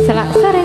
Selak sore.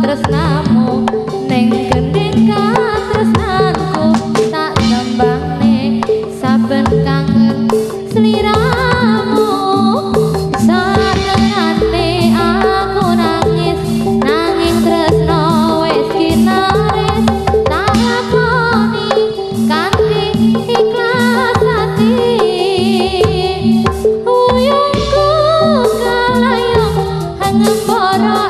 Tresnamu ning gending katresnanku tak tembangne saben kangen sliramu satenane aku nangis nanging tresno wis kinaris tak lakoni kanthi ikhlas ati uyungku kalayong hangembara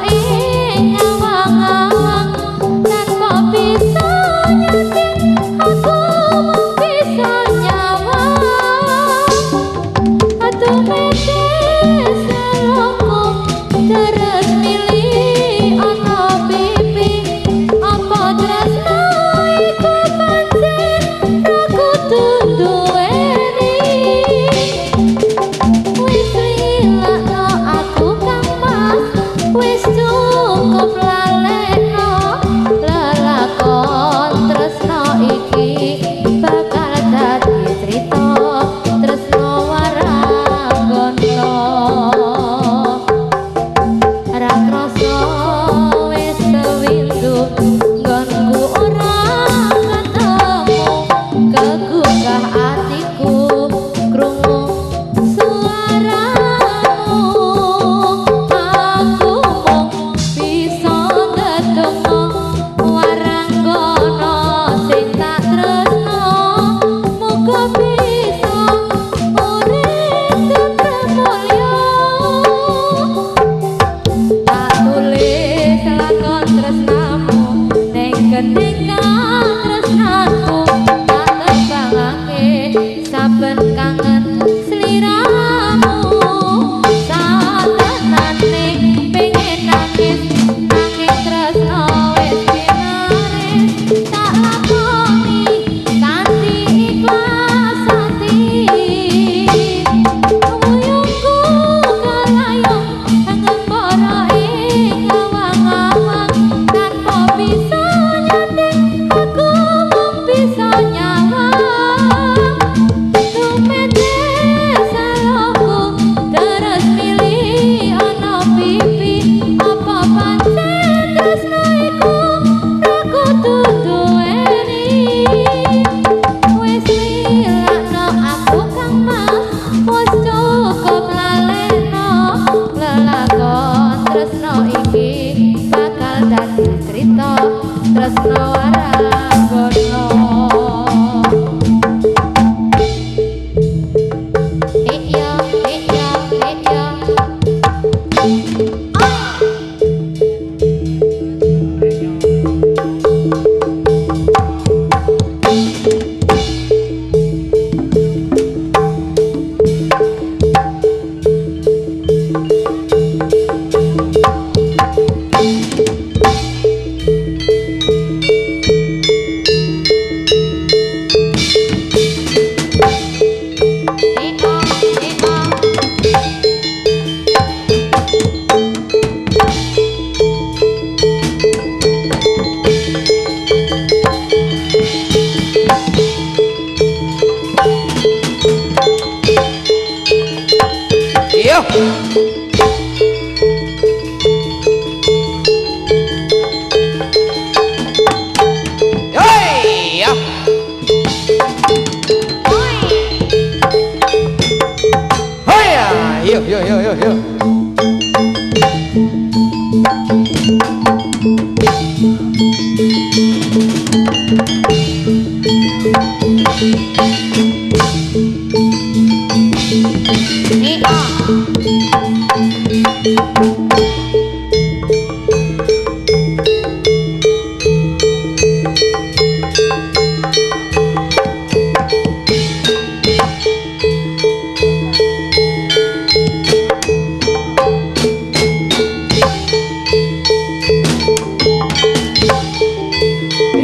gending katresnanku tak terbangake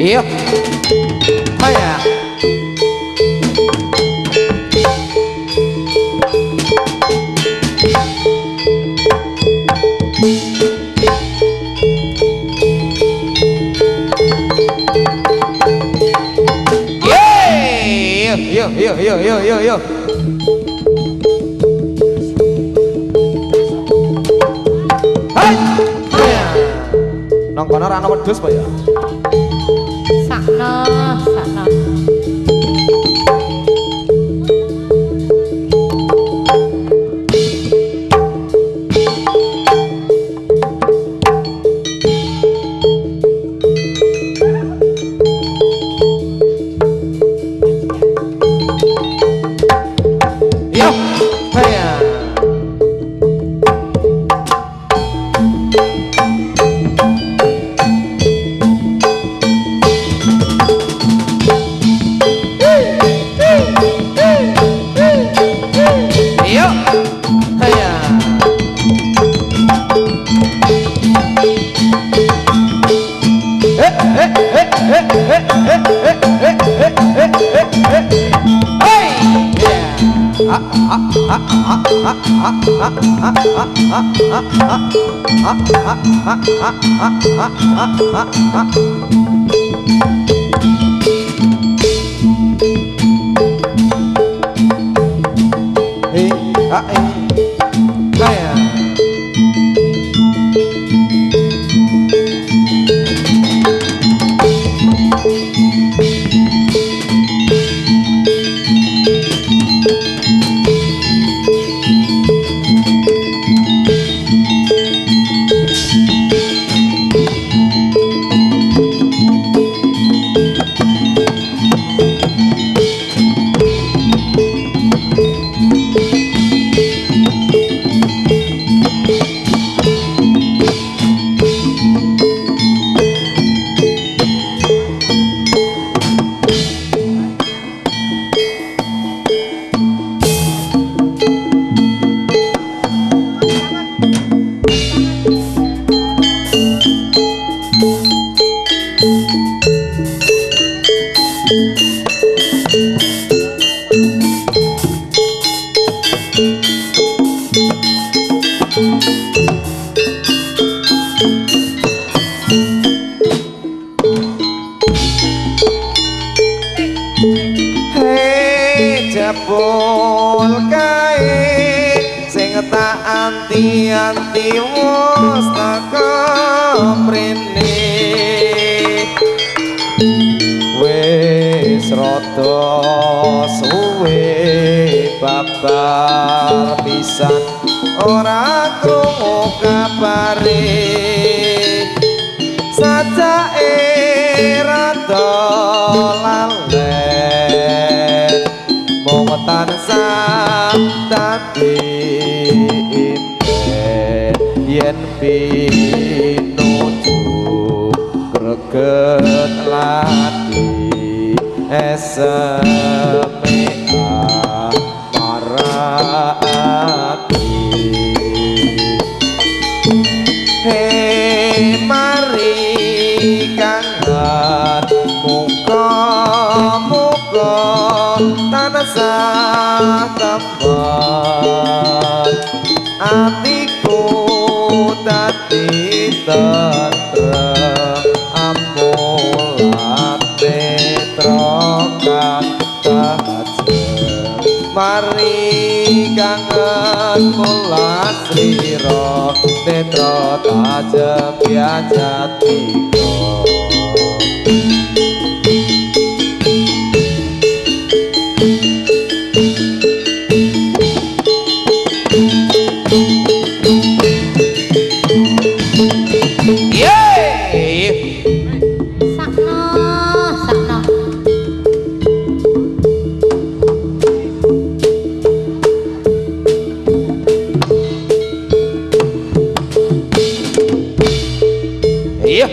Iya. Maya. Yo. Hai. Nang kono ora ana wedhus apa ya? Sakno. Yo. Maya. Jebul kae sing tak anti-anti wis teko mrene wis rada suwe babar pisan ora krungu kabare sajake rada lalen mung tansah dadi impen yen pinuju greget lati SMA marati hei mari kangen muga-muga tansah temen atiku dadi tentrem amulat netra kang tajem mari kangen Kulas liro netro tajem biajatiko Sakno, sakno. Iya.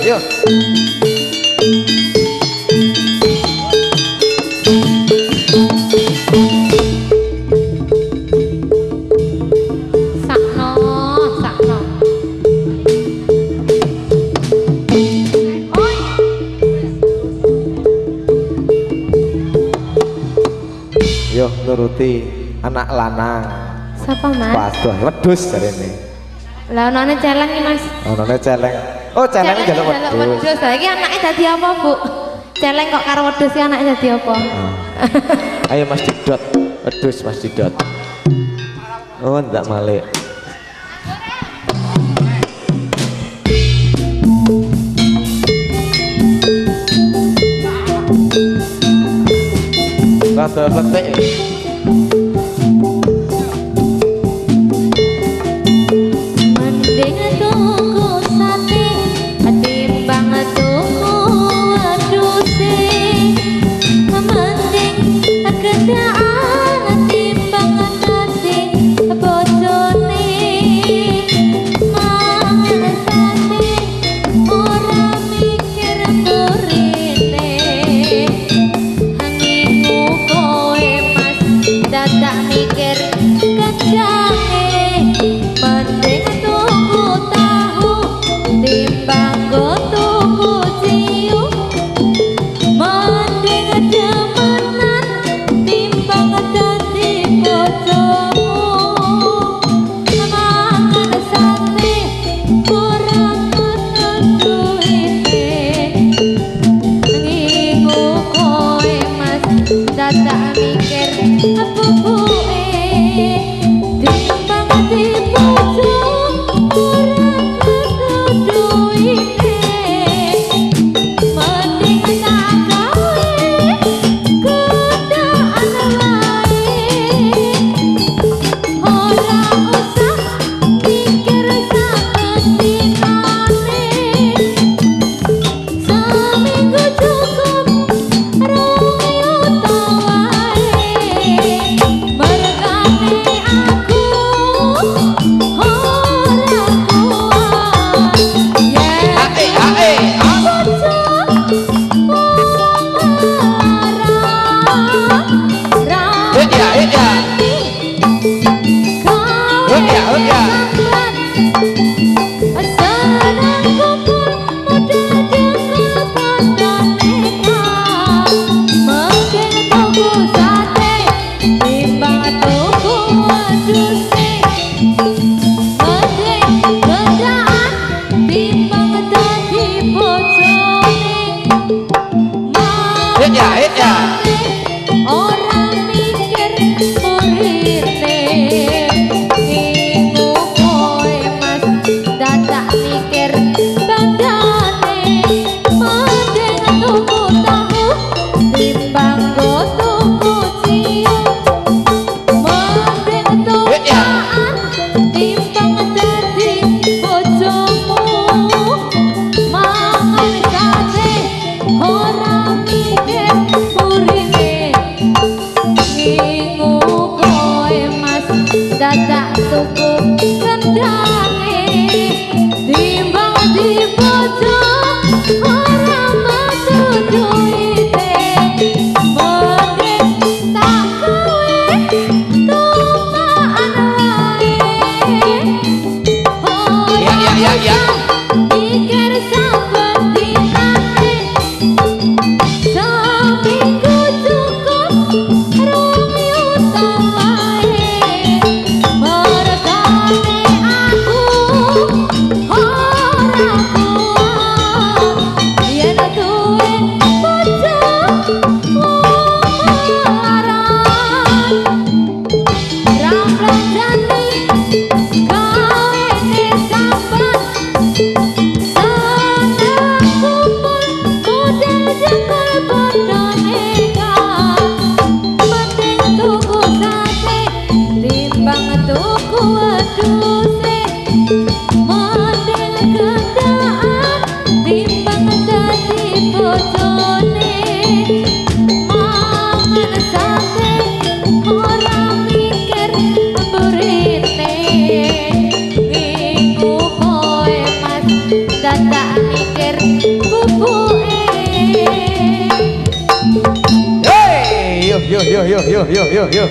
Yuk. Sakno, sakno. Yuk nuruti anak lanang. Siapa Mas? Waduh, wedhus jarene. Lah onone celeng iki Mas. Onone celeng. Oh, celeng jaluk wedhus. Wedhus. Lah iki anake dadi apa, Bu? Celeng kok karo wedhus iki anake dadi apa? Ayo Mas Didot, wedhus Mas Didot. Oh, ndak malik. Rada letek. Mending tuku sate, timbang tuku ya ya. Pikir sahabat ditane seminggu cukup rong yuta wae. Mergane aku ora kuat yen duwe bojo larang. Ramblajane gawe sambat sana kumpul model jekol padha nekat. Mending tuku sate timbang tuku wedhuse. Mending gendaan timbang dadi bojone. Mangan sate ora mikir mburine. Minggu koe mas dadak mikir bubuke. Hey, yo yo yo yo yo yo yo yo.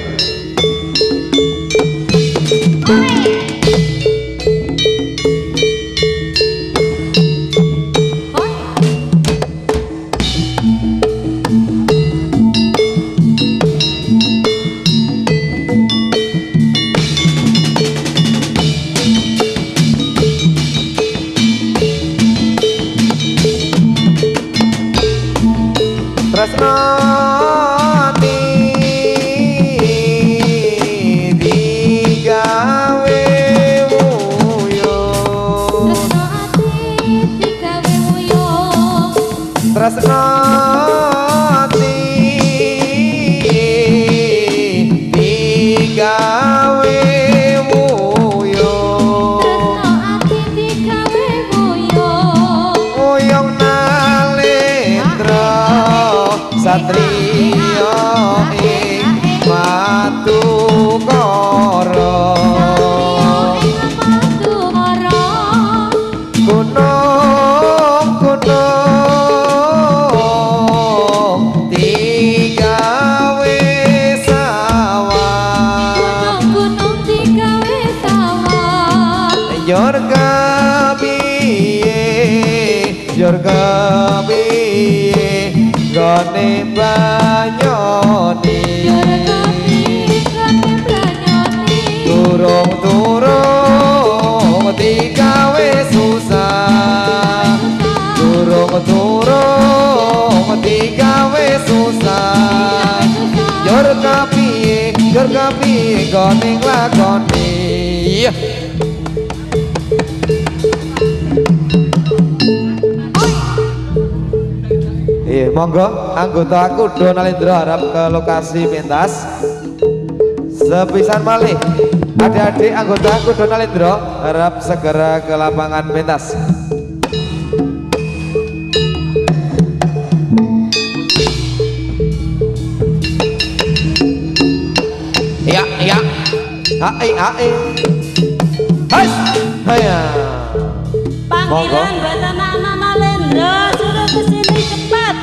Tresnani digawe wuyung. Tresno ati digawe wuyung. Tresnani digawe wuyung. Tresno ati digawe wuyung. Wuyung nalendra satriya ing Madukara. Gunung digawe sawah. Gunung digawe sawah. Yorga piye gone banyone. Durung digawe susah. Durung digawe susah. Yorga piye gone lakone. Monggo anggota aku Donalendra harap ke lokasi pentas. Sepisan malih adik-adik anggota aku Donalendra harap segera ke lapangan pentas. Ya ya. Hai hai. Hai. Haya. Panggilan buat anak-anak Nalendra suruh kesini cepat.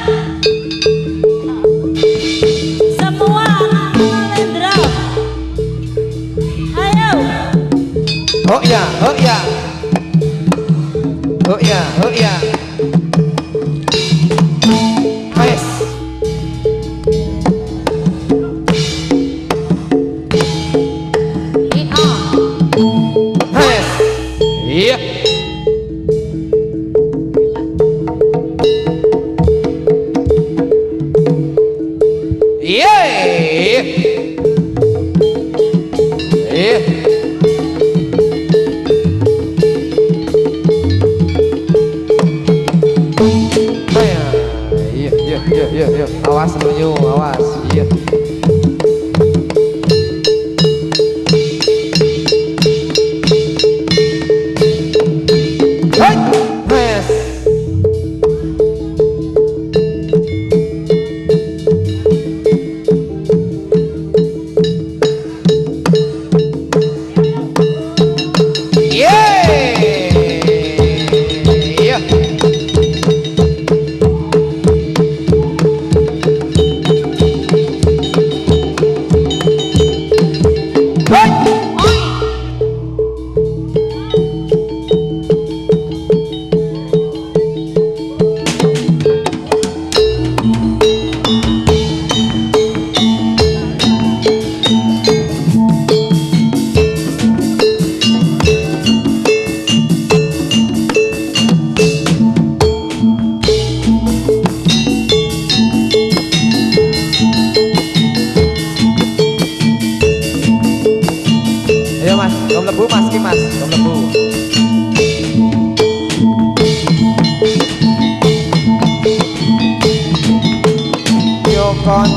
Semua anak Nalendra, ayo. Oh ya, oh ya, oh ya, oh ya. Yes. Yes. Iya.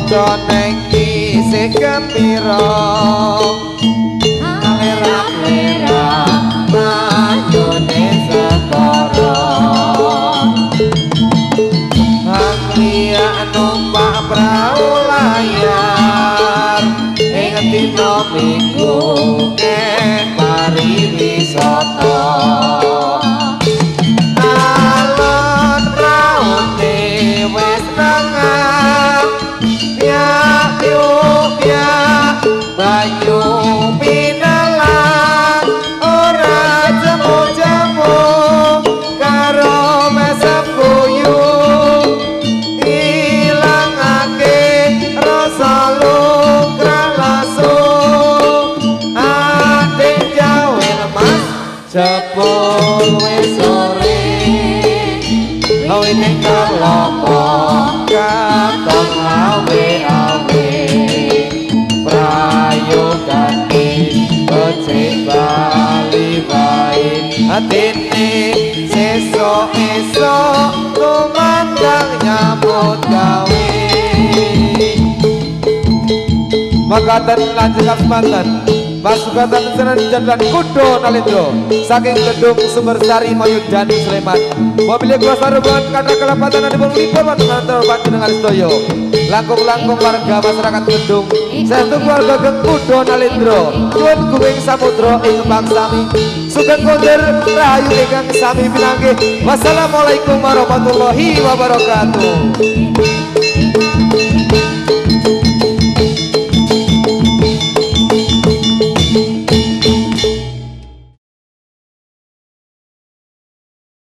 koneng isih gembira merah-merah banyune segara Anglia numpak prau layar ing dina minggu kek mari wisata alon praune wis nengah piak-piak banyu pinalang ora jemu-jemu karo mesem guyu ilangake rasa lukrah lasu adik jawe lemas jebul wis sore awine kelopo katon awe-awe prayogane becik bali wae atine sesuk-esuk tumandang nyambut gawe makaten lanjut semanten Pasugatan Senan Jandan Kudo Nalendro saking gedung Sumbersari Mayudan Sleman mobil kuasa rubuhan kata kelapatan dan dibung lipur wanita panjenengan sedoyo langkung-langkung warga masyarakat gedung satu keluarga geng Kudo Nalendro nyuwun kuwing samudra ing bangsami sugeng kondur rahayu ingkang sami pinanggih wassalamualaikum warahmatullahi wabarakatuh